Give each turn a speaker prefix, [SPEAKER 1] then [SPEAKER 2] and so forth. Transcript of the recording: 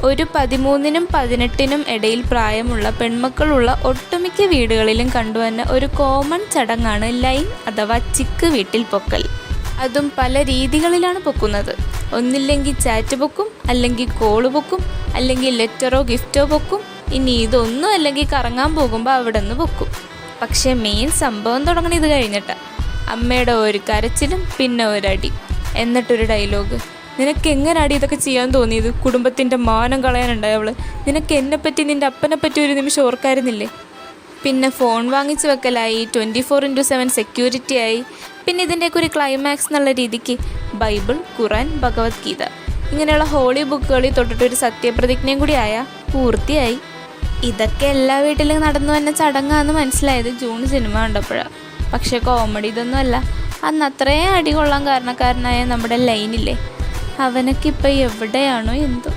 [SPEAKER 1] ഒരു 13നും 18നും ഇടയിൽ പ്രായമുള്ള പെൺമക്കളുള്ള ഒട്ടുമിക്ക വീടുകളിലും കണ്ടുവന്ന ഒരു കോമൺ ചടങ്ങാണ് ലൈൻ അഥവാ ചിക്ക് വീട്ടിൽ പൊക്കൽ. അതും പല രീതികളിലാണ് പൊക്കുന്നത്. ഒന്നില്ലെങ്കിൽ ചാറ്റ് പൊക്കും, അല്ലെങ്കിൽ കോള് പൊക്കും, അല്ലെങ്കിൽ ലെറ്ററോ ഗിഫ്റ്റോ പൊക്കും. ഇനി ഇതൊന്നും അല്ലെങ്കിൽ കറങ്ങാൻ പോകുമ്പോൾ അവിടെ നിന്ന് പൊക്കും. പക്ഷേ മെയിൻ സംഭവം തുടങ്ങണം ഇത് കഴിഞ്ഞിട്ട്. അമ്മയുടെ ഒരു കരച്ചിലും പിന്നെ ഒരടി, എന്നിട്ടൊരു ഡയലോഗ്. നിനക്ക് എങ്ങനെയാടി ഇതൊക്കെ ചെയ്യാൻ തോന്നിയത്? കുടുംബത്തിൻ്റെ മാനം കളയാനുണ്ടായവള്. നിനക്ക് എന്നെപ്പറ്റി നിൻ്റെ അപ്പനെപ്പറ്റി ഒരു നിമിഷം ഓർക്കായിരുന്നില്ലേ? പിന്നെ ഫോൺ വാങ്ങിച്ചു വെക്കലായി, 24/7 സെക്യൂരിറ്റി ആയി. പിന്നെ ഇതിൻ്റെയൊക്കെ ഒരു ക്ലൈമാക്സ് എന്നുള്ള രീതിക്ക് ബൈബിൾ, ഖുറാൻ, ഭഗവത്ഗീത ഇങ്ങനെയുള്ള ഹോളി ബുക്കുകളിൽ തൊട്ടിട്ടൊരു സത്യപ്രതിജ്ഞയും കൂടി ആയാൽ പൂർത്തിയായി. ഇതൊക്കെ എല്ലാ വീട്ടിലും നടന്നു വന്ന ചടങ്ങാന്ന് മനസ്സിലായത് ജൂൺ സിനിമ കണ്ടപ്പോഴാണ്. പക്ഷേ കോമഡി ഇതൊന്നും അല്ല. അന്ന് അത്രയും അടി കൊള്ളാൻ കാരണക്കാരനായ നമ്മുടെ ലൈനില്ലേ, അവനൊക്കെ ഇപ്പം എവിടെയാണോ എന്തോ.